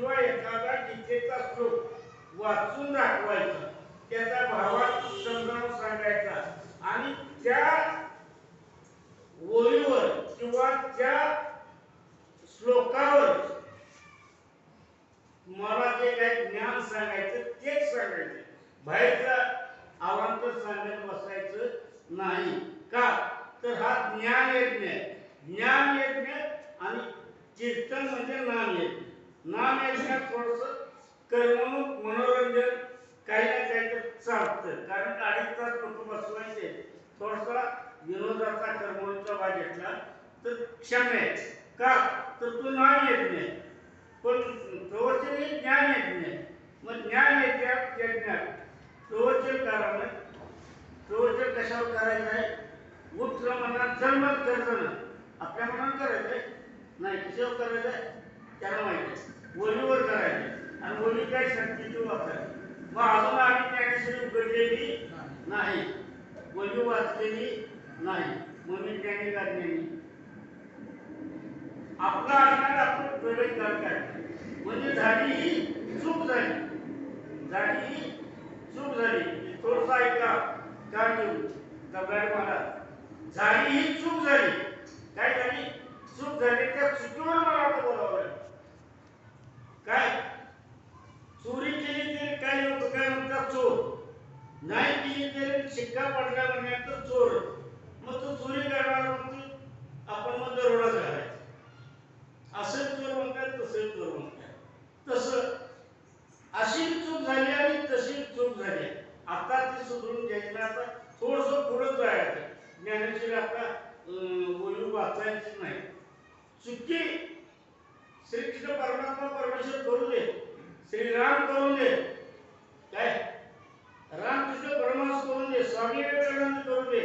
किंवा एखादा गीतेचा श्लोक वाचून दाखवायचा, त्याचा भावार्थ समजावून सांगायचा आणि त्या ओळीवर किंवा त्या श्लोकावर मला जे काही ज्ञान सांगायचं तेच सांगायचं, बाहेरचं अवांतर सांगत बसायचं नाही. का तर हा ज्ञान यज्ञ आहे. ज्ञान यज्ञ आणि कीर्तन म्हणजे नाम यज्ञ. नाम यज्ञात थोडंसं करमणूक मनोरंजन काही ना काही तर चालतं, कारण 2.5 तास लोक बसवायचे, थोडासा विनोदाचा करमणुकीचा भाग घेतला तर क्षम्य आहे. का तर तो नाम यज्ञ आहे, पण प्रवचन हे ज्ञान यज्ञ आहे. मग ज्ञान यज्ञात प्रवचन करावं. प्रवचन कशावर करायचं आहे? उत्तर मनात जन्मत करताना आपल्या मनात करायचंय नाही, कशावर करायचंय त्याला माहिती, ओलीवर करायचं. आणि ओली काय शक्तीची वापरायची. मग अजून आम्ही ज्ञानेश्वरी उघडलेली नाही, ओली वाचलेली नाही, म्हणून ज्ञानी का ज्ञानी आपला अधिकार आपण प्रवेश करतात. म्हणजे झाली ही चूक झाली, झाली ही चूक झाली. थोडसा ऐका कान देऊ दगड मला. झाली ही चूक झाली. काय झाली? चूक झाली. त्या चुकीवर मला आता बोलावं लागेल. काय चोरी केली तरी काय लोक काय म्हणतात चोर, नाही केली तरी शिक्का पडला म्हणण्यात चोर. मग तो चोरी करणार म्हणतो आपण मग दरोडा घालायचा. असं चोर म्हणतात, तसं चोर म्हणतात. तसं अशी चूक झाली आणि तशी चूक झाली. आता ती सुधरून घ्यायची. आता थोडंसं पुढं जायचं. ज्ञानेश्वरी आता बोलू वाचायची नाही. चुकी श्रीकृष्ण परमात्मा परमेश्वर करू दे, श्रीराम करून दे, काय रामकृष्ण परमहंस करून दे, स्वामी विवेकानंद करून दे,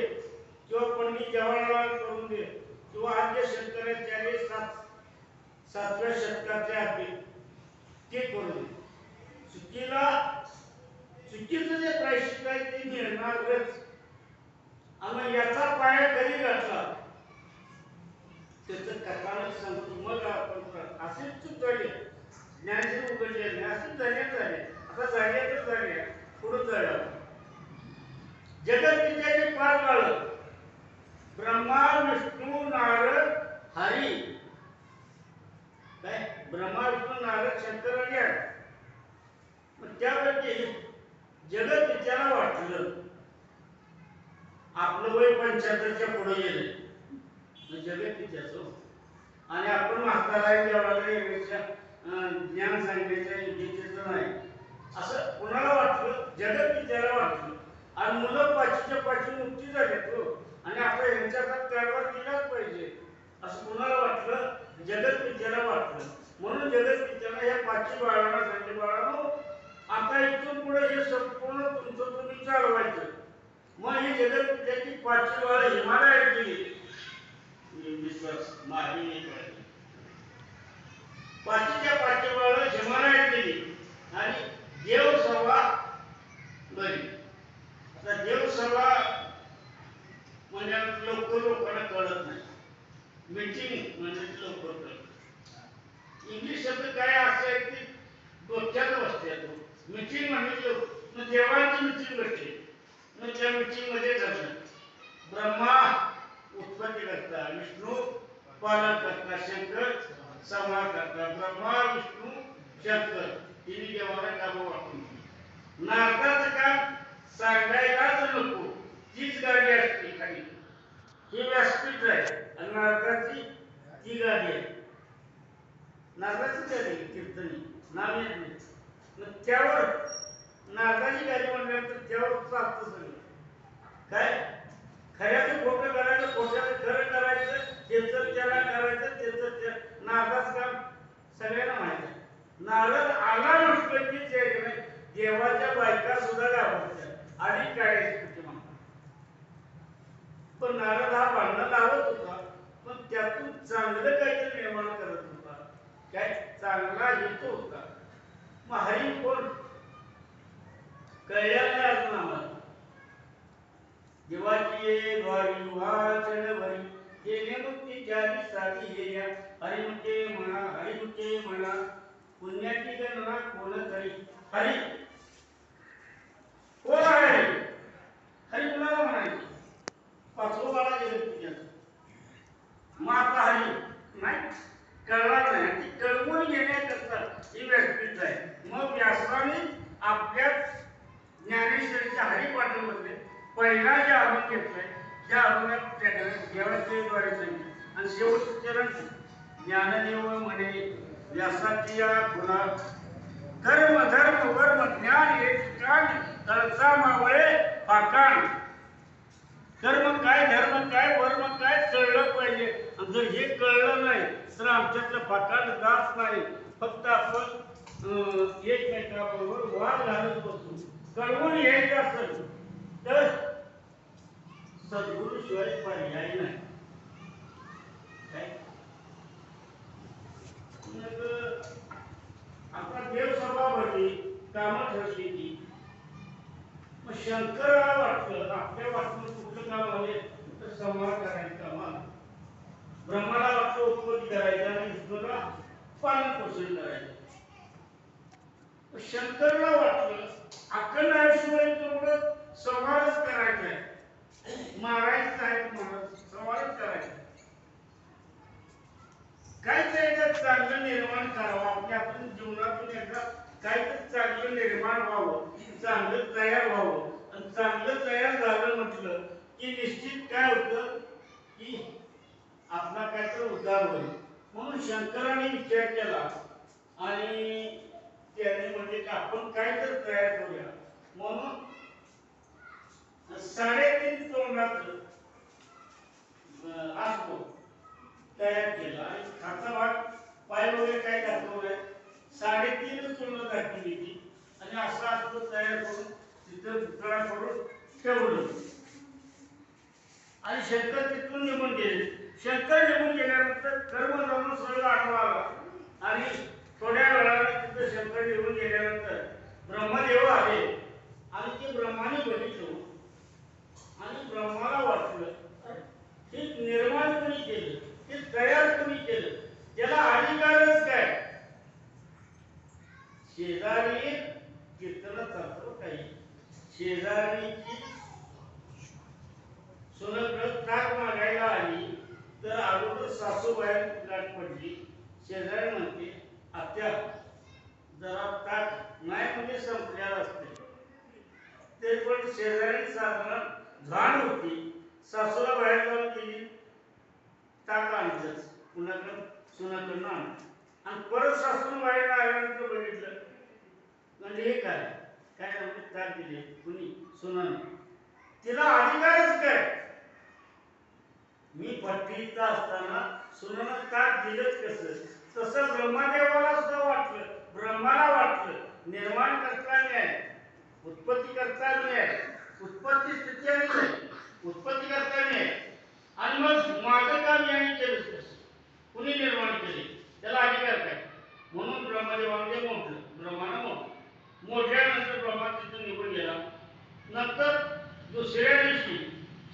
किंवा पंडित जवाहरलाल करून दे, किंवा आद्य शंकराचार्य 7व्या शतकाचे आहेत ते करून दे. चुकीचं जे प्रायश्चित्त आहे ते मिळणारच. आणि याचा पाया कधी घातला त्याचं कथानक सांगतो. मग आपण अशीच चूक झाली, ज्ञानेश्वरी उघडले नाही, अशीच झाले. आता झाली तर झाली, पुढे जाऊया. जगद्विद्याचे 5 बाळक ब्रह्मा विष्णू नारद हरी. काय ब्रह्मा विष्णू नारद शंकराचार्य. मग त्यापैकी जगत विद्याला वाटलं आपलं वय 75च्या पुढे गेलं, जगत विद्याचं, आणि आपण म्हातारा देवाला ज्ञान सांगायचं विद्येचं नाही असं कुणाला वाटलं? जगत विद्याला वाटलं. आणि मुलं 5च्या 5 मुक्ती झाली तो, आणि आता यांच्या हातात कारभार केलाच पाहिजे असं कुणाला वाटलं? जगत विद्याला वाटलं. म्हणून जगत विद्याला या 5 बाळांना सांगितले, बाळांनो आता इथून पुढे हे संपूर्ण तुमचं तुम्ही चालवायचं. मग ही जगत विद्याची 5 बाळं हिमालयात गेली. विश्वास माही नाही कळली. 5च्या 5 बाळं हिमालयात गेली आणि देवसभा बरी. आता देवसभा म्हणजे लोकांना कळत नाही. मीटिंग म्हणजे लवकर कळत. इंग्लिश शब्द काय असे की डोक्यात बसते. मीटिंग म्हणजे मग देवाची मीटिंग बसते. मग त्या मीटिंग मध्ये झालं ब्रह्मा उत्पत्ती करता, विष्णू पालन करता, शंकर संहार करता. ब्रह्मा विष्णू शंकर तिन्ही देवाला काम वाटून. नारदाचं काम सांगायलाच नको, तीच गाडी असते खाली. ही व्यासपीठ आहे आणि नारदाची ती गाडी आहे. नारदाची गाडी कीर्तनी नाम येत नाही. मग त्यावर नारदाची गाडी म्हणल्यानंतर त्यावर चालतं सगळं. काय खऱ्याचं खोटं करायचं, खोट्याचं खरं करायचं, त्याचं त्याला करायचं, त्याचं त्या. नारदाचं काम सगळ्यांना माहिती आहे. नारद आला म्हटलं की ते देवाच्या बायका सुद्धा घाबरतात आणि काढायची कुठे म्हणतात. पण नारद हा भांडण लावत होता, पण त्यातून चांगलं काहीतरी निर्माण करत होता. काय चांगला हेतू होता. मग हरी कोण कळलेलं नाही अजून आम्हाला. देवाची द्वारी वाचन भरी गेले मुक्ती चारी साधी येया. हरिमुखे म्हणा, हरिमुखे म्हणा, पुण्याची गणना कोण करी हरी कोण आहे हरी कुणाला म्हणायचे पाचवं बाळा जगत पूजन माता हरी नाही कळणार नाही ती कळवून घेण्याकरता ही व्यासपीठ आहे मग व्यासाने आपल्या ज्ञानेश्वरीच्या हरिपाठामध्ये पहिला जे अभंग घेतलाय त्या अभंगात देवाचे सांगितलं आणि शेवटचं चरण ज्ञानदेव म्हणे व्यासाची या गुणा धर्म धर्म वर्म ज्ञान हे ठिकाण तळसा मावळे पाकाण कर्म काय धर्म काय वर्म काय कळलं पाहिजे आणि जर हे कळलं नाही तर आमच्यातलं पाकाण जात नाही फक्त आपण एकमेकाबरोबर वाद घालत बसू कळवून घ्यायचं असेल तर सद्गुरू शिवाय पर्याय नाही आता देवसभा भरली कामं ठरली ती मग शंकराला वाटलं आपल्या वाटलं कुठलं काम हवे तर संवाद करायचं काम ब्रह्माला वाटलं उत्पत्ती करायचं आणि विष्णूला पालन पोषण करायचं शंकरला वाटलं अखंड आयुष्यभर तेवढं संवादच करायचा आहे मारायचं आहे तुम्हाला संवादच करायचा काहीतरी एकदा चांगलं निर्माण करावं आपल्या आपण जीवनातून एकदा काहीतरी चांगलं निर्माण व्हावं चांगलं तयार व्हावं आणि चांगलं तयार झालं म्हटलं की निश्चित काय होतं की आपला काहीतरी उद्धार होईल म्हणून शंकराने विचार केला आणि त्याने म्हणजे की आपण काहीतरी तयार करूया म्हणून 3.5 तोंडाचं असतो तयार केला आणि खाचा भाग पाय वगैरे काय दाखवलाय 3.5 तोंड दाखवली ती आणि असं असं तयार करून तिथं पुतळा करून ठेवलं आणि शंकर तिथून निघून गेले शंकर निघून गेल्यानंतर कर्म जाऊन सगळं आठवा आला आणि थोड्या वेळाने तिथं शंकर निघून गेल्यानंतर ब्रह्मदेव आले आणि ते ब्रह्माने बघितलं आणि ब्रह्माला वाटलं हे निर्माण कोणी केलं हे तयार कोणी केलं त्याला अधिकारच काय शेजारी कीर्तन चालतो काही शेजारीची सुनकडं ताक मागायला आली तर अगोदर सासूबाई गाठ पडली शेजारी म्हणते आत्या जरा ताक नाही म्हणजे संपलेला असते ते पण शेजारी साधारण घाण होती सासूला बाहेर जाऊन गेली ताक आणलंच कुणाकडं सुनाकडनं आणलं आणि परत सासून बाहेर आल्यानंतर बघितलं म्हणजे हे काय काय म्हणजे ताक दिले कुणी सुनाने तिला अधिकारच काय मी फटकीचा असताना सुनानं ताक दिलंच कसं तसं ब्रह्मदेवाला सुद्धा वाटलं ब्रह्माला वाटलं निर्माण करता नाही उत्पत्ती करता नाही उत्पत्ती स्थिती नाही उत्पत्ती करता नाही आणि मग माझं काम यांनी केलं कसं कुणी निर्माण केले त्याला अधिकार काय म्हणून ब्रह्मदेवाने म्हटलं ब्रह्मानं म्हटलं मोठ्यानंतर ब्रह्मा तिथून निघून गेला नंतर दुसऱ्या दिवशी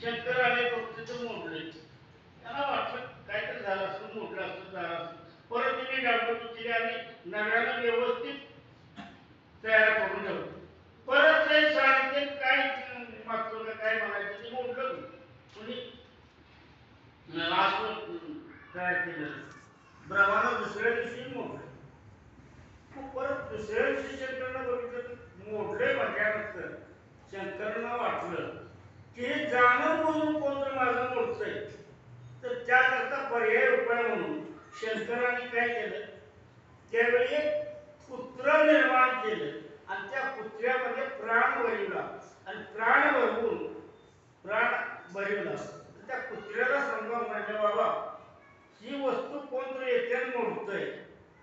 शंकर आले तिथं मोडले त्याला वाटलं काहीतरी झालं असं मोठलं असं झालं असं परत तिने डाळपट्टी केली आणि नव्यानं व्यवस्थित तयार करून ठेवलं परत ते सांगितले काय मागतो का काय म्हणायचं ते मोठलं कोणी तयार केलं ब्रह्मानं दुसऱ्या दिवशी मोठलं परत दुसऱ्या दिवशी शंकरनं बघितलं मोठले म्हटल्यानंतर शंकरांना वाटलं की हे जाणून बोलून कोणतं माझं मोडतंय तर त्याकरता पर्याय उपाय म्हणून शंकरांनी काय केलं त्यावेळी एक पुत्र निर्माण केलं आणि त्या पुत्र्यामध्ये प्राण भरवला आणि प्राण भरवला त्या कुत्र्याला समजा म्हटलं बाबा ही वस्तू कोणतरी येते मोडतंय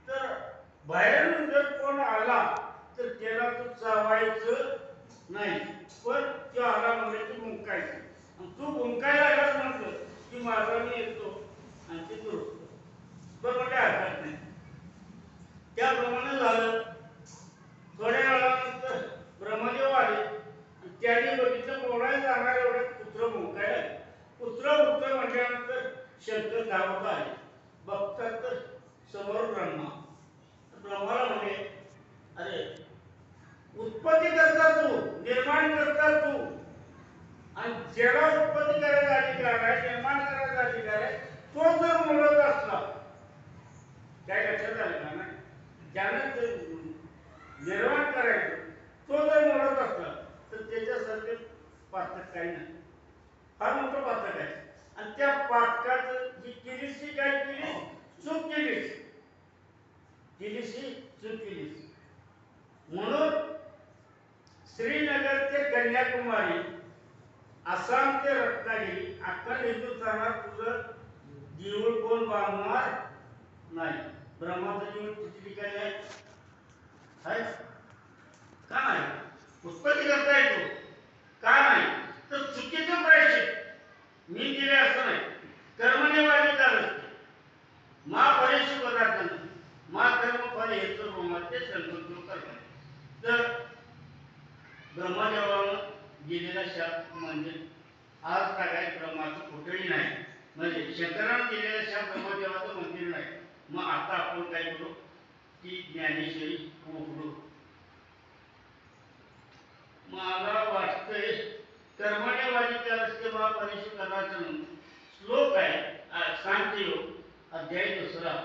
तर बाहेरून जर कोण आला तर त्याला तू चावायचं नाही पण तो आला म्हणजे तू भुंकायचं आणि तू भुंकायला आलाच म्हटलं की माझा मी येतो आणि ते दुरुस्त बरं म्हणजे हरकत नाही त्याप्रमाणे झालं थोड्या वेळानंतर ब्रह्मदेव आले त्याने बघितलं मोडायला जाणार एवढे पुत्र भुंकायला पुत्र उठतं म्हटल्यानंतर शंकर धावत आले बघतात तर समोर ब्रह्माला म्हणे ज्यानं निर्माण करायचं तो जर मोडत असला तर त्याच्यासारखे पातक काही नाही, फार मोठं पातक आहे. आणि त्या पातकात जी केलीस ती काय केली, चूक केलीस, चूक केलीस. म्हणून श्रीनगर ते कन्याकुमारी, आसाम ते रत्नागिरी, अख्खा हिंदुस्थानात तुझं देऊळ कोण बांधणार नाही. ब्रह्माचं देऊळ किती ठिकाणी आहे का नाही? उत्पत्ती करता येतो का नाही? तर चुकीचं प्रायश्चित मी दिले असं नाही. कर्मनेवादी झालं मा परेशी पदार्थ मा कर्म फल हेतु ब्रह्माचे संकल्प कर्म. तर ब्रह्मदेवानं दिलेला शाप म्हणजे आज काय ब्रह्माचं कुठेही नाही, म्हणजे शंकरानं दिलेला शाप ब्रह्मदेवाचं मंदिर नाही. मग आता आपण काय करू की ज्ञानेश्वरी उघडू. मला वाटतंय कर्मण्यवादी त्या रस्ते महापरिषद कदाचन श्लोक आहे सांख्ययोग अध्याय 2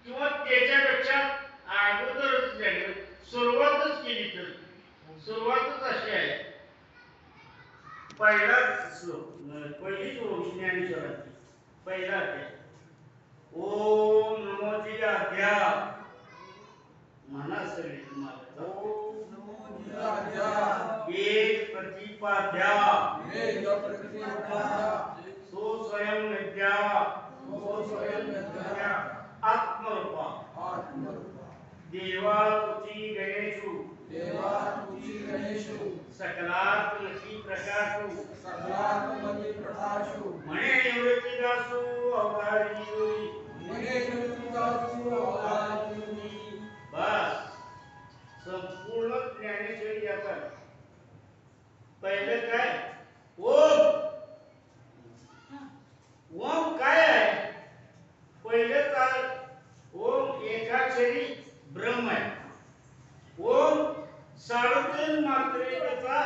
किंवा त्याच्यापेक्षा अगोदरच सुरुवातच केली तर सुरुवातच अशी आहे. पहिला श्लोक पहिलीच ओळख ज्ञानेश्वराची पहिला अध्याय. ओम नमोजी अध्या म्हणा सगळे तुम्हाला. ओम नमोजी अध्या वेद प्रतिपाद्या सो स्वयं विद्या आत्मरूपा देवा तुझी गणेशु सकलात्मकी प्रकाशु म्हणे निवृत्ती दासू अवतारी. बस संपूर्ण ज्ञानेश्वरी याचा पहिलं काय ओम. ओम काय आहे? पहिलं काय ओम एकाक्षरी ब्रह्म आहे. ओम 3.5 मात्रेचा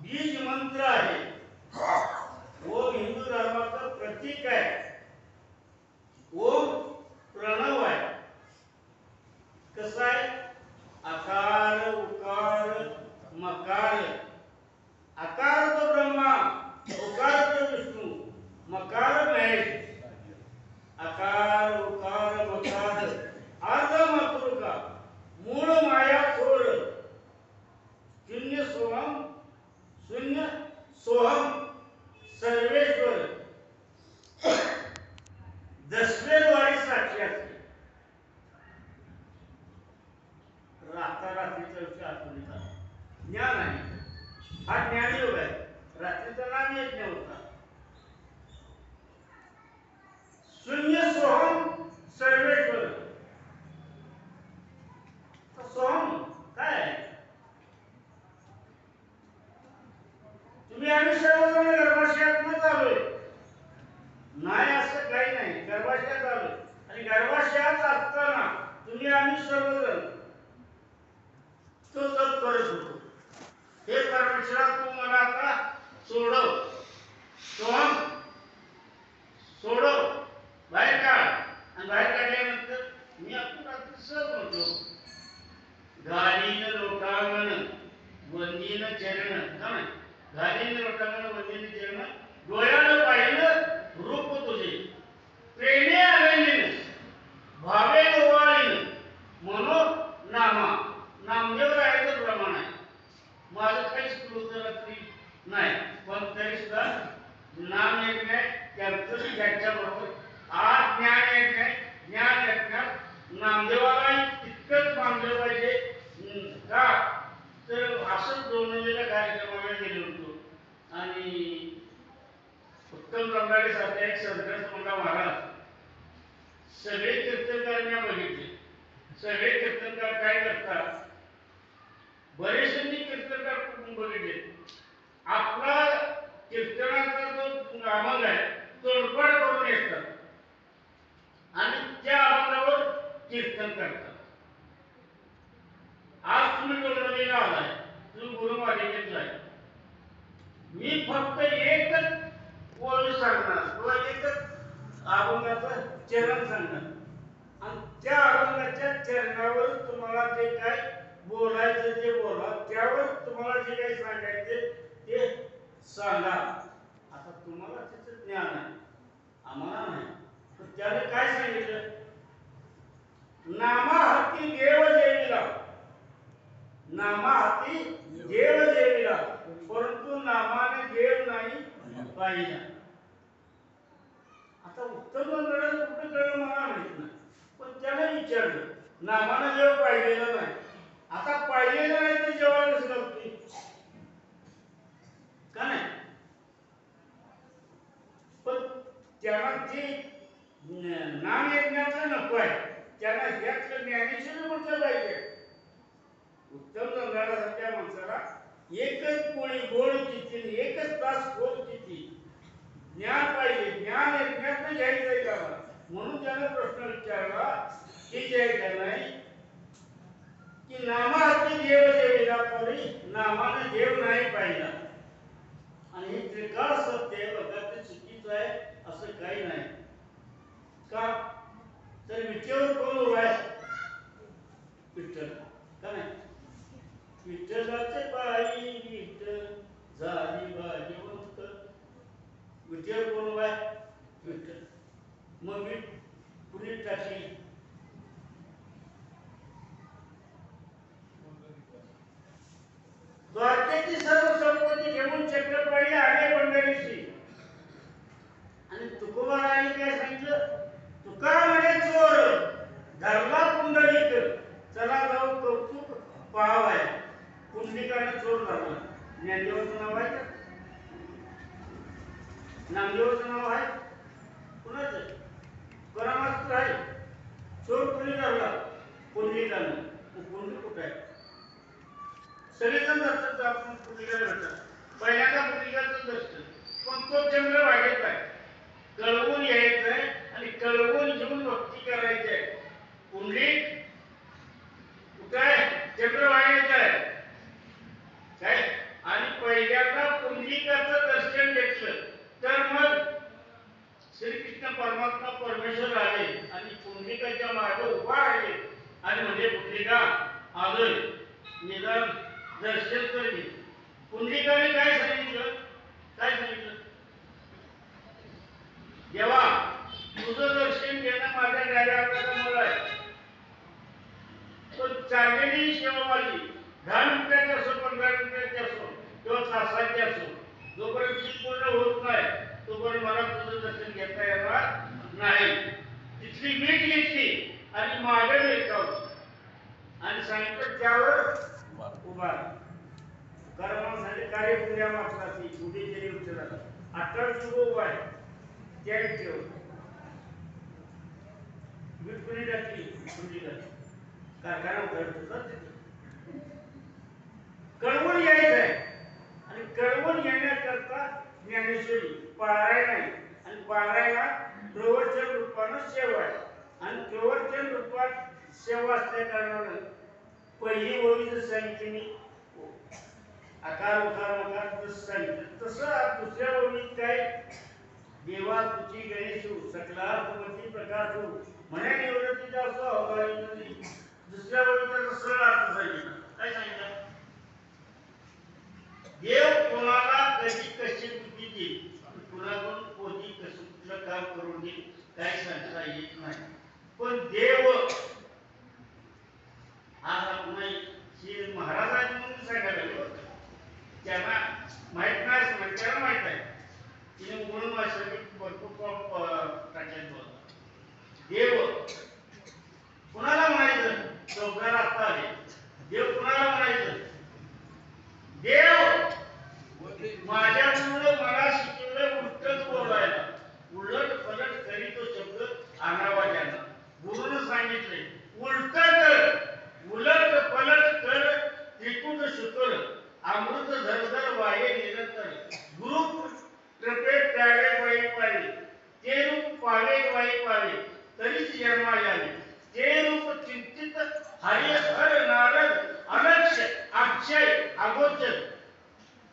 बीज मंत्र आहे. ओम हिंदू धर्माचं प्रतीक आहे. ओम प्रणव आहे. कसं आहे? आकार उकार मकार. आकार तो ब्रह्मा, उकार तो विष्णू, मकार महेश. आकार उकार मकार अर्ध मातृका मूळ माया थोर शून्य सोहम सर्वेश्वर दशमेद्वारी साक्षी असते. रात्रीचा विषय आठवणीचा ज्ञान आहे. हा ज्ञानयोग आहे. रात्रीचा नाम यज्ञ होता. शून्य सोहम सर्वेश्वर. सोहम काय आहे? तुम्ही आम्ही सर्वजण गर्भाशयातून आलोय नाही असं काही नाही. गर्भाशयात आलोय आणि गर्भाशयात असताना तुम्ही आम्ही सर्वजण तो जप करत होतो. हे परमेश्वरा तू मला आता सोडव, सोहम सोडव, बाहेर काढ. आणि बाहेर काढल्यानंतर मी आपण रात्री सहज म्हणतो घालीन लोटांगण वंदीन चरण. घालीन लोटांगण वंदीन चरण डोळ्यानं पाहिलं रूप तुझे प्रेमे आलेलीन भावे ओवाळीन म्हणो नामा. नामदेव राहायचं प्रमाण आहे. माझं काहीच क्लुत रात्री नाही, पण तरी सुद्धा नाम एक नाही त्यांचं त्यांच्या बरोबर आज ज्ञान एक नाही. ज्ञान ऐकण्यात नामदेवाला तितकंच मानलं पाहिजे का? तर असंच दोनलेल्या कार्यक्रमाला गेलो होतो आणि उत्तम रंगाडे सारखा एक संत मंडा महाराज सगळे कीर्तनकार मी बघितले. सगळे कीर्तनकार काय करतात? बरेचसे कीर्तनकार बघितले. आपला कीर्तनाचा जो अभंग आहे तोडपाड करून येतात आणि त्या अभंगावर कीर्तन करतात. आज तुम्ही टोलवलीला आलाय, तुम्ही गुरुमालिकेतलाय. मी फक्त एकच ओळ सांगणार किंवा एकच अभंगाचं चरण सांगणार आणि त्या अभंगाच्या देवाच्या चरणावर तुम्हाला जे काय बोलायचं ते बोला, त्यावर तुम्हाला जे काही सांगायचे ते सांगा. आता तुम्हाला त्याचं ज्ञान आहे, आम्हाला नाही. पण त्याने काय सांगितलं? नामा हाती देव जेविला, नामा हाती देव जेविला, परंतु नामाने देव नाही पाहिला. आता उत्तम मंडळात कुठं कळलं मला माहित नाही, पण त्याने विचारलं नामाने देव पाहिलेला नाही. आता पाहिलेलं नाही तर जेवायला कसं लागते का नाही? पण त्याला ते नाम यज्ञाचं नको आहे, त्याला ह्यातलं ज्ञानेश्वर म्हटलं पाहिजे. उत्तम गंगारासारख्या माणसाला एकच पोळी गोड किती, एकच तास गोड किती, ज्ञान पाहिजे. ज्ञान यज्ञातनं घ्यायचं आहे का? म्हणून त्यानं प्रश्न विचारला की जे नाही की नामाहाती देव जेविला, तरी नामाने देव नाही पाहिला. आणि हे त्रिकाळ सत्य आहे बघा, ते चुकीचं आहे असं काही नाही. का तर विठ्ठल कोण उभा आहे? विठ्ठल का नाही? विठ्ठलाचे पायी विठ्ठल झाली भाग्यवंत. विठ्ठल कोण उभा आहे? विठ्ठल. मग मी पुढे टाकली द्वारकेची सर्व संपत्ती घेऊन चक्रपाणी आले पंढरीशी. आणि तुकोबारायांनी काय सांगितलं? तुका म्हणे चोर धरला पुंडलिक, चला जाऊ कौतुक पाहावाय. पुंडलिकाने चोर धरला. ज्ञानदेवाचं नाव आहे का? नामदेवाचं नाव आहे? कुणाचं? तुकारामाचं आहे. चोर कोणी धरला? पुंडलिकानं. पुंडलिक कुठं आहे? सगळेजण दर्शन आपण पुंडलिकाला भेटतात. पहिल्यांदा पुंडलिकाचं दर्शन, पण तो चंद्र वाढत आहे, कळवून यायचं आहे आणि कळवून घेऊन भक्ती करायची आहे. पुंडलिक कुठं आहे? चंद्र वाढत आहे काय? आणि पहिल्यांदा पुंडलिकाचं दर्शन घेतलं तर मग श्रीकृष्ण परमात्मा परमेश्वर आले आणि पुंडलिकाच्या मागे उभा आहे आणि म्हणजे पुंडलिका आलोय, निदान दर्शन कर घे. पुंडलिकाने काय सांगितलं? काय सांगितलं? देवा, तुझं दर्शन घेणं माझ्या गाड्या आपल्याला आहे, पण चाललेली सेवा माझी 10 मिनिटाची असो, 15 मिनिटाची असो किंवा तासाची असो, जोपर्यंत ती पूर्ण होत नाही तोपर्यंत मला तुझं दर्शन घेता येणार नाही. तिथली मीठ घेतली आणि मागे वेचावली आणि सांगितलं त्यावर उभा. कारण सांगितलं कार्य पुण्या मागसाठी उभी केली उचलाला 18 युग उभा आहे. त्या ठेव मीठ कोणी टाकली? पुंडलिका. कारखाना उघडतो तिथे कळवून यायचं आहे. आणि कळवून येण्याकरता ज्ञानेश्वरी पारायण आहे. आणि पारायणा प्रवचन रूपानं सेवा आहे. आणि प्रवचन रूपात सेवा असल्या कारणानं पहिली ओळी जसं सांगितली मी आकार उकार मकार जसं सांगितलं तसं दुसऱ्या ओळीत काय? देवा तुझी गणेशू सकलार्थमती प्रकाश हो म्हणे निवृत्तीचा असो अवघारी. दुसऱ्या ओळीचा सरळ अर्थ सांगितलं. काय सांगितलं? देव कोणाला कधी कशी बुद्धी देईल, कुणाकडून कोणी कसं कुठलं काम करून देईल काय सांगता येत नाही. पण देव आज आपण श्री महाराज म्हणून सांगायला त्यांना माहित नाही, त्याला माहित आहे. तिने म्हणून माझ्यासाठी भरपूर टाक्यात बोलला. देव कुणाला म्हणायचं? चौकाला आता आले. देव कुणाला म्हणायचं? देव माझ्यामुळे मला शिकवलं उलटच बोलायला, उलट पलट करी तो शब्द आणावा ज्यानं. गुरुनं सांगितले उलट कर, उलट पलट कर, त्रिकुट शुकर अमृत धरधर वाये निरंतर. गुरु कृपे त्यागे वाई पावे, ते रूप पावे वाई पावे, तरीच जन्मा यावे. ते रूप चिंतित हरि हर नारद अलक्ष अक्षय अगोचर.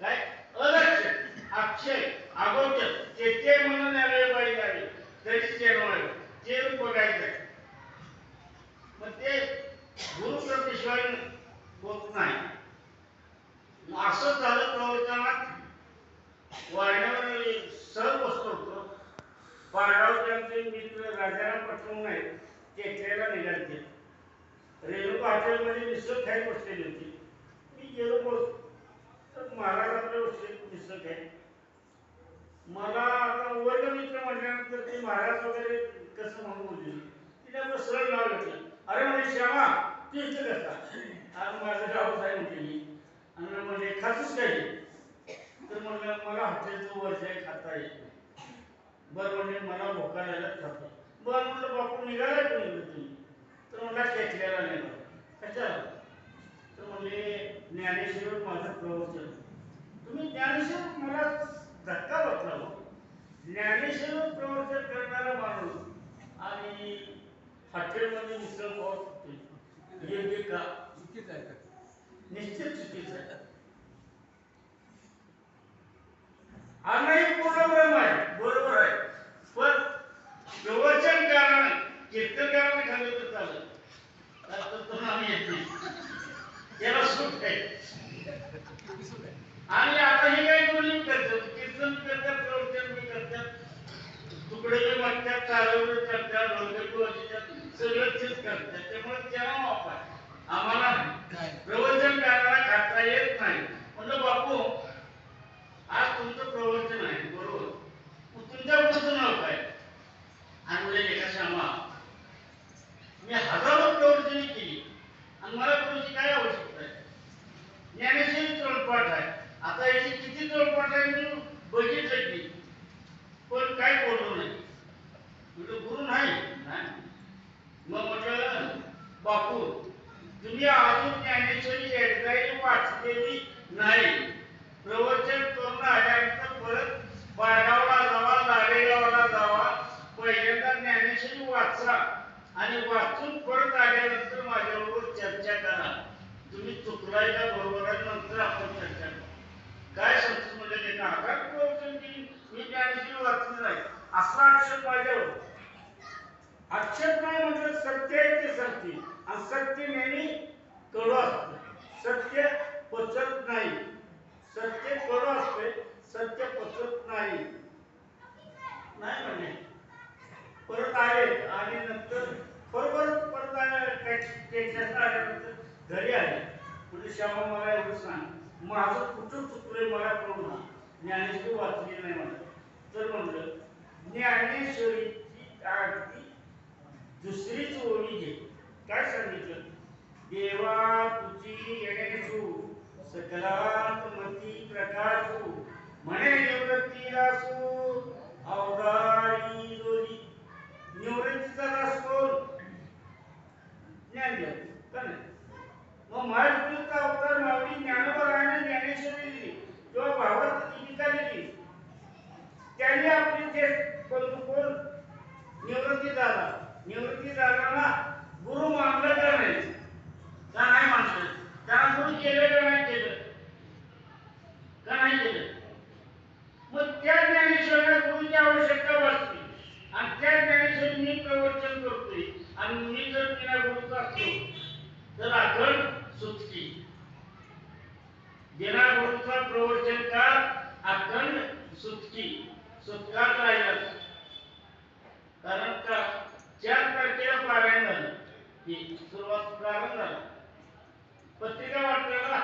काय? अलक्ष अक्षय अगोचर ते म्हणून यावे बाई यावे, तरीच जन्मा यावे. ते रूप बघायचं. पण ते गुरुप्रतिशिवाय होत नाही. असं झालं प्रवचनात. वाड्यावर सहज बसलो होतो. पाडावचे आमचे मित्र राजाराम पटवून आहेत, टेकड्याला निघाले. रेणुका हॉटेलमध्ये मिसळ खायला बसलेली होती. मी गेलो बस तर महाराज आपल्या मिसळ खाय. मला आता वर्ग मित्र म्हटल्यानंतर ते महाराज वगैरे कसं म्हणून बोलले. तिने आपलं सरळ नाव घेतलं. अरे म्हणजे श्यामा तू इथं कसा? आज माझं गाव आहे म्हटली. आणि म्हणजे खातच काय? तर म्हणलं मला हॉटेलचं वरच्या खाता येत नाही. बरं म्हणजे मला भोका लागल्याच खातो. बरं म्हटलं बापू निघाला कोणी तुम्ही? तर म्हणला टेकल्याला निघाला. कशाला? तर म्हणले ज्ञानेश्वर माझं प्रवचन. तुम्ही ज्ञानेश्वर मला धक्का बसला. ज्ञानेश्वर प्रवचन करणारा माणूस आणि हॉटेलमध्ये मिसळ पाव योग्य का? चुकीच आहे का? निश्चित चुकीचं आहे. हा नाही पूर्ण ब्रह्म आहे, बरोबर आहे. पण प्रवचन करायला कीर्तनकाराने खाल्लं तर चालत. तर आम्ही येत नाही, त्याला सूट आहे. आणि आता हे काही दोन्ही करतात, कीर्तन करतात, प्रवचन बी करतात, तुकडे बी म्हणतात, चालवले करतात, ढोलकी वाजवतात, सगळं तेच करतात. त्यामुळे त्याला वाप आहे. आम्हाला प्रवचन करायला खाता येत नाही. म्हणलं बापू आज तुमचं प्रवचन आहे, बरोबर. मग तुमच्या पुढचं नाव काय? आणि म्हणजे एका श्यामा मी हजारो प्रवचने केली आणि मला तुमची काय आवश्यकता आहे? ज्ञानेश्वरी तोंडपाठ आहे. आता याची किती तोंडपाठ आहे मी बघितलं की, पण काय बोललो नाही. म्हणजे गुरु नाही. मग म्हटलं बापू तुम्ही अजून ज्ञानेश्वरी एकदाही वाचलेली नाही. प्रवचन करून आल्यानंतर परत बाळगावला जावा, लाडेगावला जावा, पहिल्यांदा ज्ञानेश्वरी वाचा आणि वाचून परत आल्यानंतर माझ्याबरोबर चर्चा करा. तुम्ही चुकलाय का बरोबर आहे, नंतर आपण चर्चा करू. काय सांगतो म्हणजे एका आघात प्रवचन की मी ज्ञानेश्वरी वाचली नाही असा आक्षेप माझ्यावर. आक्षेप नाही म्हटलं सत्य आहे ते सत्य, आणि सत्य नेहमी कडू असतं. सत्य पचत नाही. सत्य कडू असते, सत्य पचत नाही. नाही म्हणजे परत आले आणि नंतर बरोबर परत आल्यानंतर घरी आले. म्हणजे श्यामा मला एवढं सांग माझं कुठं चुकलंय मला कळू ना. ज्ञानेश्वरी वाचली नाही मला. तर म्हणलं ज्ञानेश्वरीची अगदी दुसरीच ओळी घे. काय सांगितलं? देवा तुझी गणेशू सकलात्मती प्रकाशू म्हणे निवृत्तीला सू अवघाडी जोडी. निवृत्तीचा रस कोण? ज्ञानदेव का नाही? मग महाविष्णूचा अवतार माऊली ज्ञानोबराने ज्ञानेश्वरी दिली किंवा भावार्थ दीपिका दिली. त्यांनी आपली ते कोण निवृत्ती झाला. निवृत्ती झाला गुरु मानलं का नाही? का नाही मानलं? त्याला गुरु केलं का नाही केलं? का नाही केलं? मग त्या ज्ञानेश्वराला गुरुची आवश्यकता वाटते आणि त्या ज्ञानेश्वरी मी प्रवचन करतोय आणि मी जर बिना गुरुचा असतो तर अखंड सुटकी. बिना गुरुचा प्रवचन का अखंड सुटकी, सुटकाच राहिला. कारण का 4 तारखेला पारायण झालं की सुरुवात प्रारंभ झाला. पत्रिका वाटण्याला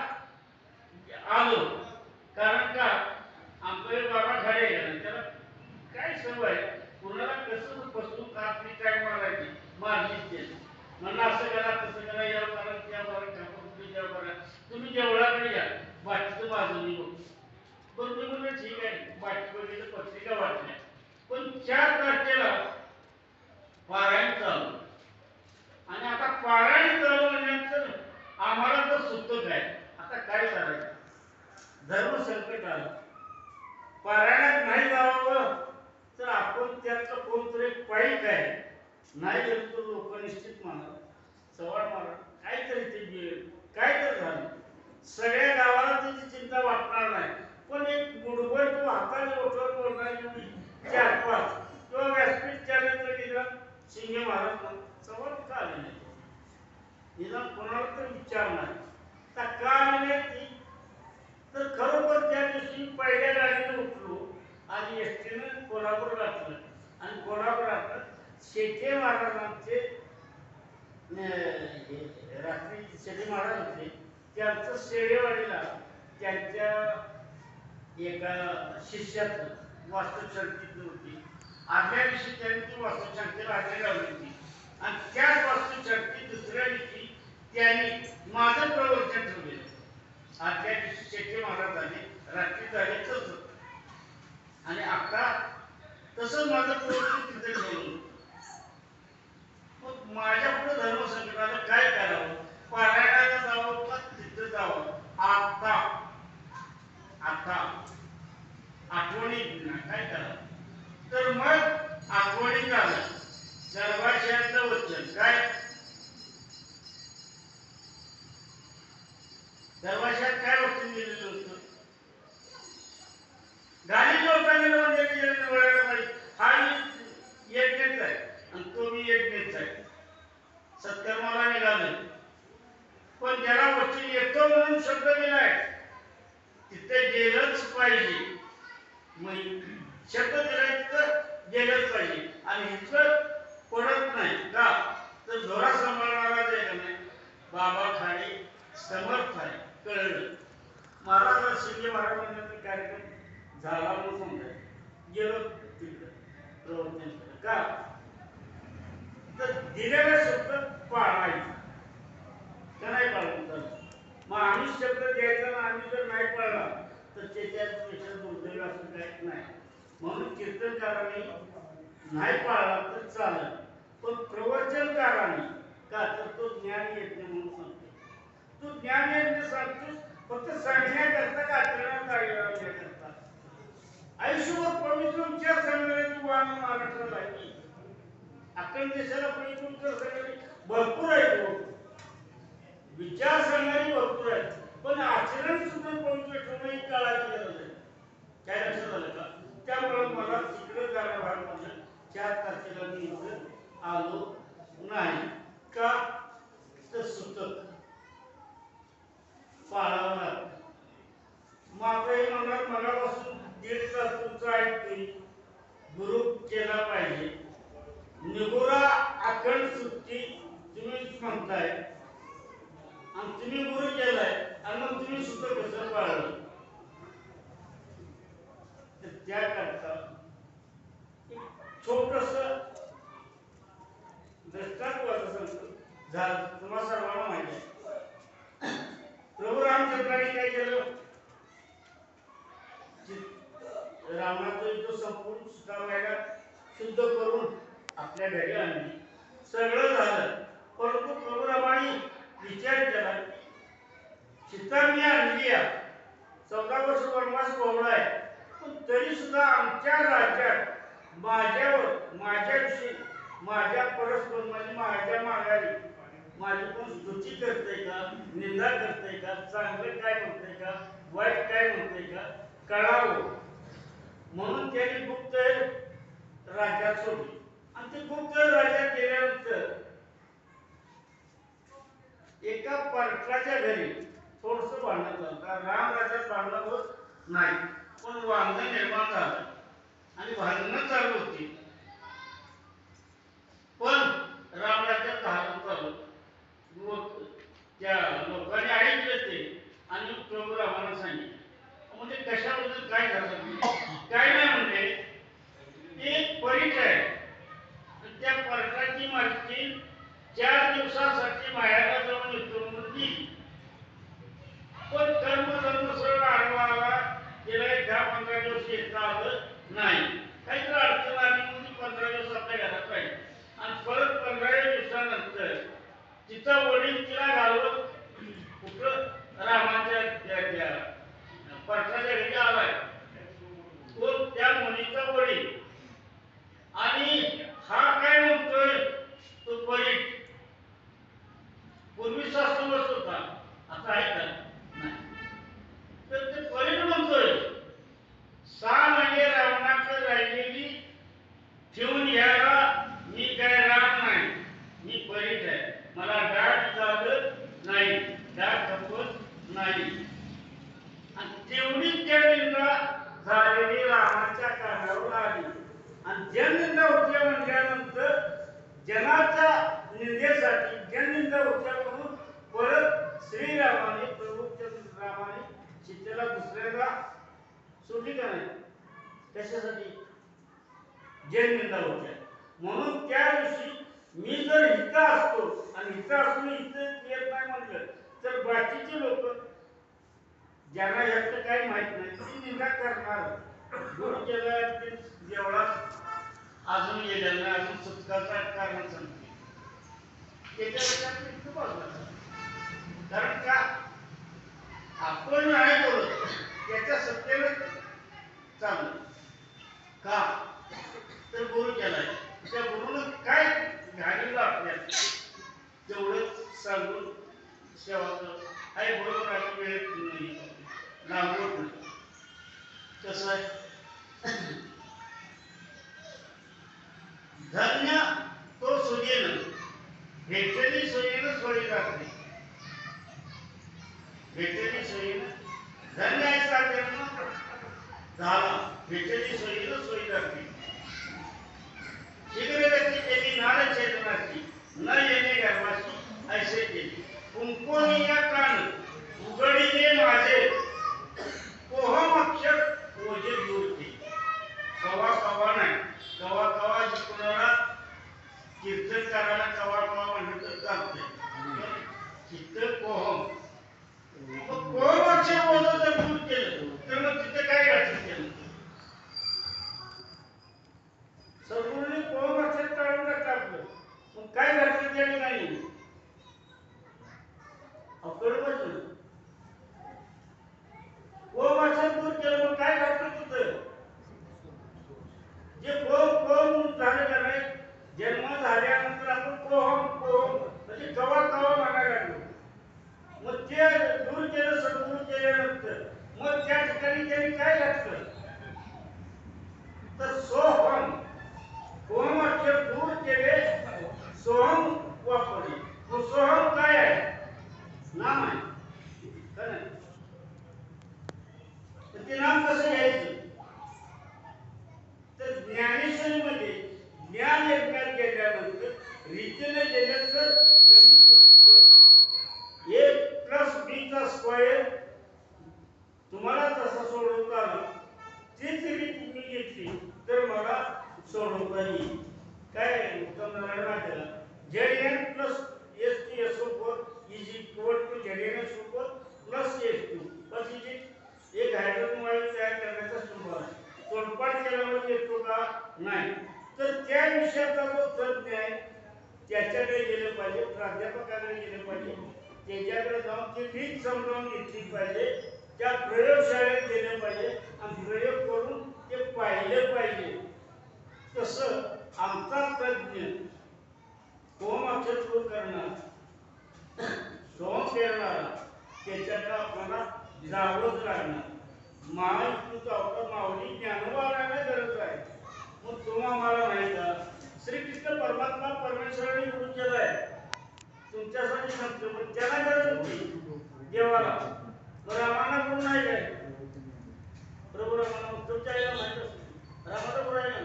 आलो. कारण का आमचे बाबा खाडे त्याला काय सवय कुणाला कसं बसून आपली काय मारायची मारली. म्हणलं असं करा तसं करा, या करा त्या करा, त्या करा, तुम्ही जेवढाकडे या बाकीचं माझं मी बघतो. पण मी म्हणलं ठीक आहे. बाकी बघितलं पत्रिका वाटल्या. पण 4 तारखेला पारायण चालू आणि आता पारायण चालू म्हणल्यानंतर आम्हाला तर सुचत काय आता काय करायचं. धर्म संकट आलं. पारायणात नाही जावं तर आपण त्याचं कोणतरी पाईक आहे. नाही गेलो तर लोक निश्चित मारा, सवाल मारा, काहीतरी ते काय तर झालं. सगळ्या गावाला त्याची चिंता वाटणार नाही. पण एक गुडबड किंवा हाताने ओठवर बोलणारी 4-5 किंवा व्यासपीठ चॅलेंज निघाला शिंगे महाराज सवाल का आले नाही. निदान कोणाला तर विचारणार आता का आली नाही ती, तर खरोखर त्या दिवशी पहिल्या गाडीने उठलो आणि एसटीनं कोल्हापूर घातलं आणि कोल्हापुरात शेटे महाराजांचे रात्री शेटे महाराज होते त्यांचं शेडेवाडीला त्यांच्या एका शिष्याचं वास्तुशांती होती. आदल्या दिवशी त्यांनी ती वास्तुशांतीला हजेरी लावली होती आणि त्याच वास्तुशांती दुसऱ्या दिवशी त्यांनी माझं प्रवचन ठेवलेलं. आदल्या दिवशी शेट्टी महाराजांनी रात्री झाले तसं आणि आता तसं माझं प्रवचन तिथे ठेवलं. मग माझ्या पुढे धर्मसंकटाला काय करावं, पारायणाला जावं का तिथं जावं, आता आता आठवणी काय करावं. तर मग आठवणी झालं दरबारशाहीचं वचन काय, दरबारशाहीत काय वचन दिलेलं होतं, गाडी लोकांना वळायला पाहिजे. हा यज्ञच आहे आणि तो मी यज्ञच आहे, सत्कर्माला निघाले. पण ज्याला वचन येतो म्हणून शब्द दिलाय तिथे गेलंच पाहिजे. शब्द दिलाय तर गेलंच पाहिजे आणि इथलं पडत नाही का, तर जोरा सांभाळणारा जे का नाही बाबा खाली समर्थ आहे. कळलं महाराज शिंदे महाराजांचा कार्यक्रम झाला म्हणून समजायचं, गेलो तिकडं प्रवचन का, तर दिलेला शब्द पाळायचा का नाही पाळायचा. मग आम्ही शब्द द्यायचा ना आम्ही जर नाही पाळला तर त्याच्यापेक्षा दुर्दैव असं काहीच नाही. म्हणून कीर्तनकारांनी नाही पाळला तर चालेल, पण प्रवचनकारांनी का तर तो ज्ञान यज्ञ म्हणून सांगतो. तू ज्ञान यज्ञ सांगतोस फक्त सांगण्याकरता का करता आयुष्यभर पवित्र विचार सांगण्याची वाण महाराष्ट्राला आहे. अखंड देशाला पवित्र विचार सांगणारी भरपूर आहे, विचार सांगणारी भरपूर आहे, पण आचरण सुद्धा पवित्र ठेवणं ही काळाची गरज आहे. काय लक्षात आलं का. त्यामुळे मला तिकडे जाणं भाग पडलं. 4 तारखेला मी इथं आलो नाही का, तर सुतक पाळावं लागतं. माझं हे म्हणणार मनापासून 1.5 तास तुमचं ऐकतोय, गुरु केला पाहिजे. निगोरा अखंड सुट्टी तुम्हीच म्हणताय आणि तुम्ही गुरु केलाय आणि मग तुम्ही सुद्धा कसं पाळलं. तर त्याकरता छोटस दृष्टांत सांगतो. तुम्हाला सर्वांना माहिती आहे प्रभू रामचंद्रांनी काय केलं, रावणाचं युद्ध संपूर्ण सुटावायला शुद्ध करून आपल्या घरी आणली. सगळं झालं, परंतु प्रभू रामाने विचार केला सीता मी आणली आहे, 14 वर्ष वनवास भोगलाय, पण तरी सुद्धा आमच्या राज्यात माझ्यावर माझ्याविषयी माझ्या परस्पर म्हणजे माझ्या माघारी माझी कोण स्तुती करते का, निंदा करते का, चांगलं काय म्हणते का, वाईट काय म्हणते का कळावं म्हणून त्यांनी गुप्त राज्यात सोडली. आणि ते गुप्त राज्यात गेल्यानंतर एका पाटलाच्या घरी थोडस भांडण झालं. राम राज्यात भांडण होत नाही, पण वांगण निर्माण झालं आणि भांडणं चालू होती. पण राम राज्यात झालं चालू, त्या लोकांनी ऐकलं ते आणि प्रभू रामाला सांगितलं. म्हणजे कशाबद्दल काय झालं काय नाही म्हणते, एक परीट आहे आणि त्या परटाची मालकी 4 दिवसासाठी मायाला जाऊन येतो म्हणून दिली. पण कर्म सरळ आडवाला गेला 10-15 दिवस येता आलं नाही, काहीतरी अडचण आली म्हणून 15 दिवस आपल्या घरात राहील आणि परत 15 दिवसानंतर तिचा वडील तिला घालवत कुठं रामाच्या परटाच्या घरी आलाय. तो त्या मुलीचा वडील आणि हा काय म्हणतोय, तो परीट पूर्वी सासू बस होता, आता आहे का नाही. तर ते परीट म्हणतोय 6 महिने रावणाकडे राहिलेली ठेवून घ्यायला मी काय राम नाही, मी परीट आहे, मला गाठ झालं सोडली का नाही? कशासाठी? जन्मनिंदा होत्या. म्हणून त्या दिवशी मी जर इथं असतो आणि इथं असून इथं येत नाही म्हटलं तर बाकीचे लोक ज्यांना यातलं काही माहित नाही ती निंदा करणार. दूर केलं ते देवळात अजून गेलेलं नाही, अजून सुटकाचा कारण सांगते त्याच्यापेक्षा इतकं बाजूला. कारण का आपण नाही बोलत त्याच्या सत्तेवर चालू का तर गुरु केलाय. त्या गुरुनं काय घालीला आपल्याला तेवढं सांगून सेवा कर. आहे बरोबर आहे, वेळ लागवड नाही. कसं आहे? धन्य तो सोयीनं भेटलेली सोयीनं सोयी राहते. भेटलेली सोयीनं धन्य आहे साधन झाला. भेटलेली सोयीनं सोयी राहते. शीघ्र व्यक्ती केली नाळ चेतनाची न येणे गर्भाची ऐसे केली. कुंकोनी या कान उघडीले माझे कोहम अक्षर ओझे दूरते. कवा कवा नाही, कवा कवा कोणाला कीर्तन करायला कवा कवा म्हणलं तर चालतंय. तिथं कोहम कोहम अक्षर ओझं जर दूर केलं तर मग तिथं काय घातलं केलं? सगळ्यांनी कोहम अक्षर काढून टाकलं. मग काय घातलं त्याने? नाही अकळवलं. कोहम अक्षर दूर केलं मग काय घातलं तिथं? जे कोहम कोहम झालं का नाही, जन्म झाल्यानंतर आपण कोहम कोहम म्हणजे कवा कवा म्हणायला लागलो. मग ते दूर केलं, सदूर केल्यानंतर मग त्या ठिकाणी त्यांनी काय घातलं तर सोहम. कोहम अक्षर दूर केले, सोहम वापरले. मग सोहम काय आहे? नाम आहे का नाही? ते नाम कसं घ्यायचं तर ज्ञानेश्वरीमध्ये ज्ञान यज्ञात गेल्यानंतर रीतीने गेलं तर गणित सुटतं. A+B² तुम्हाला तसा सोडवता आला तीच रीत मी घेतली तर मला सोडवता येईल. काय उत्तम नारायण ZN+StSO4 = ZnSO4 + S2 बस एक हायड्रोजन वायू तयार करण्याचा सुरू आहे. तोडपाड केल्यावर येतो का? नाही. तर त्या विषयाचा जो तज्ञ आहे त्याच्याकडे गेलं पाहिजे, प्राध्यापकाकडे गेलं पाहिजे. त्याच्याकडे जाऊन ती रीत समजावून घेतली पाहिजे. त्या प्रयोगशाळेत गेलं पाहिजे आणि प्रयोग करून ते पाहिलं पाहिजे. तसं आमचा तज्ञ कोहम अक्षर दूर करणार, सोहम करणारा त्याच्याकडे आपल्याला जावंच लागणार. महायुक्त माऊली ज्ञानवाराला गरज आहे. मग तुम्हा मला माहित आहे श्रीकृष्ण परमात्मा परमेश्वराने गुरु केलाय तुमच्यासाठी सांगतो. पण त्याला गरज होती देवाला. रामाला गुरु नाही काय? प्रभू रामाला तुमच्या आईला माहित असते रामाला गुरु आहे ना.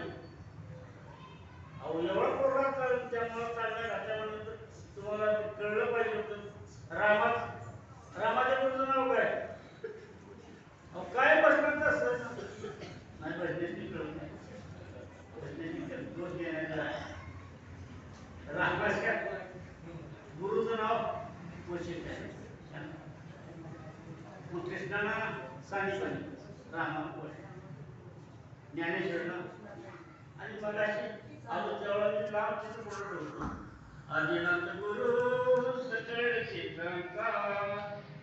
अहो एवढा प्रोग्राम चालू त्यामुळे चालला घातल्यानंतर तुम्हाला कळलं पाहिजे होतं. रामाच्या गुरुचं नाव काय? अहो काय प्रश्न असतं नाही भजनेची कळत नाही. भजनेची दोष देण्याचा रामाच्या गुरुचं नाव वशिष्ठ आहे. मग कृष्णाला सांगितलं रामा ज्ञानेश्वरला आणि मग अशी आलो तेवढा मी लांब तिथं बोलत होतो. आदिनाथ गुरु सकळ क्षेत्रांचा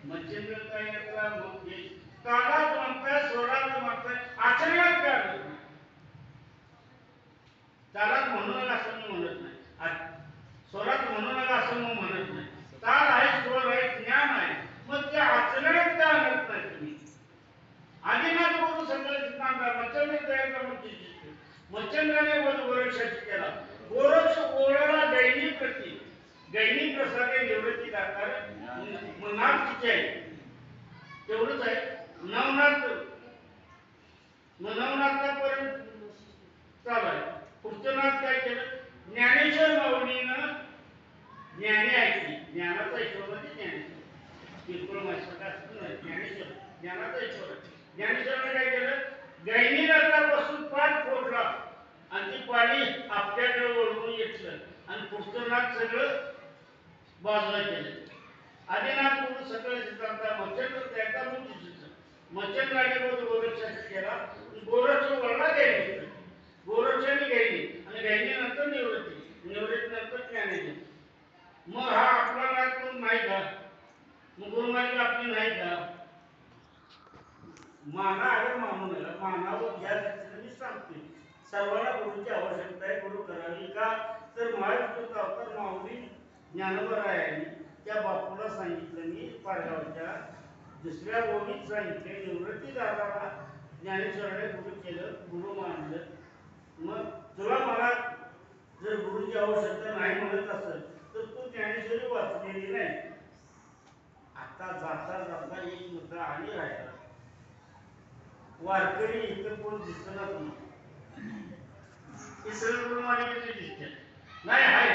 मच्छिंद्र तयाचा मुक्ती काळात म्हणताय, स्वरात म्हणताय, आचरणात काय तालात म्हणू नका असं मी म्हणत नाही, स्वरात म्हणू नका असं मी म्हणत नाही. ताल आहे, स्वर आहे, ज्ञान आहे. मग त्या आचरणात का आणत नाही तुम्ही? आदिनाथ गुरु सकळ क्षेत्रांचा मच्छिंद्र तयाचा मुक्ती मच्छिंद्राने गोरक्षाची केला. गोरक्ष ओळाला दैनी प्रती दैनी प्रसादे निवृत्ती दातार नाथ किती आहे तेवढंच आहे. नवनाथ नवनाथापर्यंत चालू आहे. पुढचं नाथ काय केलं? ज्ञानेश्वर माऊलीनं ज्ञानी ऐकली. ज्ञानाचा ईश्वर म्हणजे ज्ञानेश्वर किरकोळ माणसाला असं नाही. ज्ञानेश्वर ज्ञानाचा ईश्वर. ज्ञानेश्वराने काय केलं? गायनी रथापासून पाठ फोडला आणि ती पाणी आपल्याकडे वळवून घेतलं आणि पुढचं नाक सगळं बाजूला केलं. आदिनाथ म्हणून सगळं सिद्धांत मच्छर एका मच्छर राजाबरोबर गोरक्षाशी केला. गोरक्ष वळला गायनी, गोरक्षाने गायनी आणि गायनी नंतर निवृत्ती नंतर ज्ञानेश्वर. मग हा आपला नाथ म्हणून नाही का? मग गुरुमार्ग आपली नाही का? माना अगर मानू नका, मानावं या मी सांगते. सर्वांना गुरुची आवश्यकता आहे. गुरु करावी का? तर महाविष्णूचा अवतार माऊली ज्ञानोबरायांनी त्या बापूला सांगितलं. मी पारगावच्या दुसऱ्या ओळीत सांगितले. निवृत्ती दादाला ज्ञानेश्वराने गुरु केलं, गुरु मानलं. मग तुला मला जर गुरुची आवश्यकता नाही म्हणत असेल तर तू ज्ञानेश्वरी वाचलेली नाही. आता जाता जाता एक मुद्दा आणि राहिला. वारकरी इथं कोण दिसत मालिकेचे दिसते नाही आहे.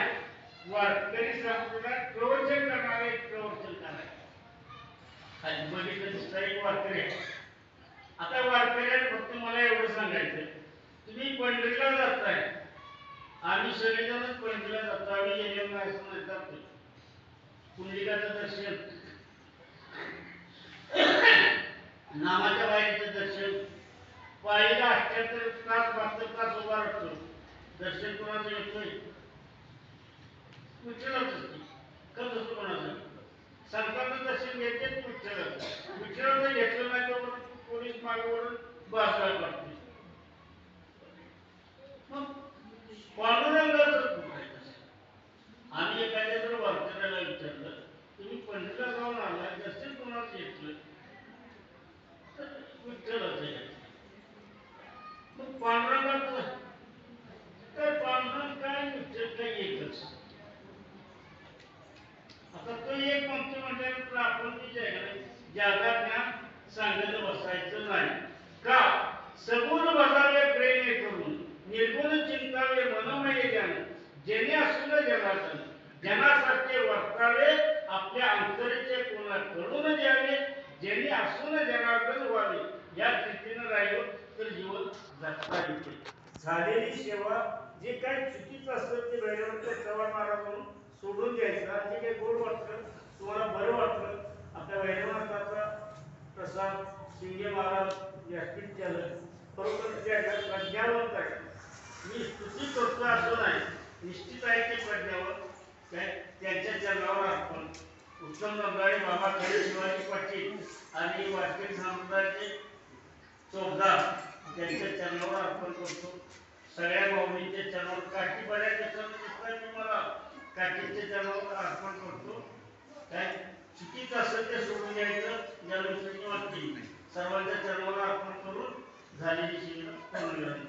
वारकरी संप्रदायात प्रवचन करणारे प्रवचन करायचे खाली बघितलं दिसतं एक वारकरी आहे. आता वारकऱ्यात फक्त मला एवढं सांगायचं, तुम्ही पंढरीला जाताय, आम्ही सगळेजणच पंढरीला जातो. आम्ही गेलेलो नाही असं नाही जातो. पुंडलिकाचं दर्शन, नामाच्या बाहेरचं दर्शन, पायीला 78 तास 72 तास उभा राहतो. दर्शन कोणाचं येतोय? विठ्ठलाचं. कसं असतं कोणाचं? संतांचं दर्शन घेते विठ्ठलाचं. विठ्ठलाचं घेतलं नाही तर पोलीस मागवरून बाजूला पडते. मग पांडुरंगाचं आम्ही एखाद्याकडे वारकऱ्याला विचारलं, तुम्ही पंढरीला जाऊन आला, दर्शन कोणाचं घेतलं? विठ्ठलाचं घेतलं. मग पांडुरंगाचं तर पांडुरंग काय विठ्ठल काय एकच. आता तो एक म्हणतो म्हटल्यानंतर आपण जे आहे ज्यादा ज्ञान सांगत बसायचं नाही का? सगुण बसावे प्रेमे करून, निर्गुण चिंतावे मनोमय ज्ञान, जेणे असून जनार्दन, जनासारखे वर्तावे आपल्या अंतरेचे कोणाकडून द्यावे, जेणे असून जनार्दन व्हावे. या स्थितीनं राहिलो तर जीवन जगता येते. झालेली सेवा जे काही चुकीचं असतं ते वेळेवर चव्हाण महाराज म्हणून सोडून द्यायचं. जे काही गोड वाटलं, तुम्हाला बरं वाटलं, आपल्या वैरवनाथाचा प्रसाद शिंगे महाराज व्यासपीठ केलं, बरोबर त्या प्रज्ञावंत आहे. मी स्तुती करतो असं नाही, निश्चित आहे ते प्रज्ञावंत. त्यांच्या चरणावर अर्पण. उत्तम नंदाळी बाबा खरे शिवाजी पाटील आणि वारकरी समुदायाचे चौकदार त्यांच्या चरणावर अर्पण करतो. सगळ्या माऊलींच्या चरणावर, काठी बऱ्याच चरण दिसतात मी मला, काठीच्या चरणावर अर्पण करतो. काय चुकीचं असेल ते सोडून द्यायचं. या लोकांनी वाटते सर्वांच्या चरणावर अर्पण करून झालेली शिबिर पूर्ण झाली.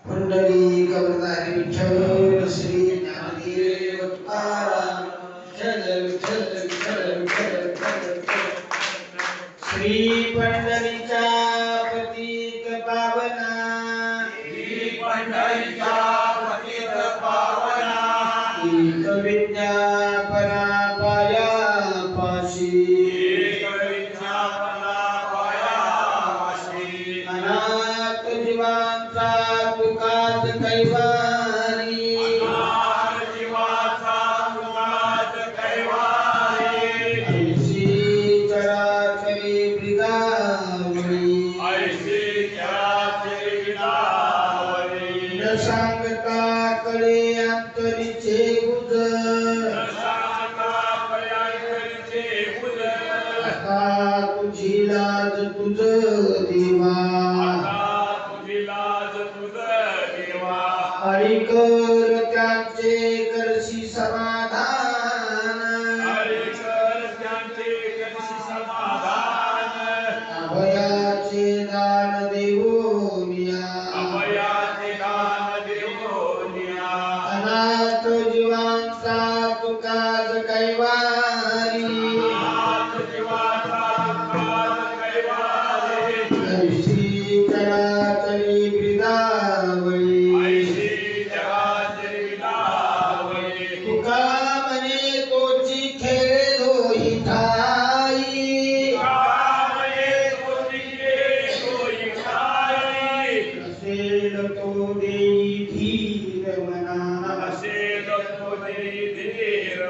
पंढरी कवरधारी विठ्ठल श्री ज्ञानदेव तुकाराम. विठ्ठल विठ्ठल विठ्ठल विठ्ठल विठ्ठल. श्री पंढरीचा पतित पावना, श्री पंढरीचा पतित पावना, एक विज्ञापना पाया पाशी, एक विज्ञापना पाया पाशी, अनाथ जीवांचा तुकाच कैवारी, अनाथ जीवाचा तुकाच कैवारी, ऐशी चराचरी ब्रिदावरी, ऐशी चराचरी विदावरी, न सांगता कळे अंतरीचे गुज, दशांता पर्यायचे बुध, आता तुझी लाज तुझ देवा, आता तुझी लाज तुझ देवा, हरी कर त्यांचे करशी समाधान, हरी कर त्यांचे करशी समाधान, अभयाचे दान देवोनिया, अभयाचे दान देवोनिया, अनाथ जीवांचा तुकाच कैवारी, अनाथ जीवाचा तुकाच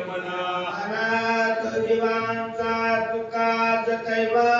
म्हणा अनाथ जीवांचा तुका कैवार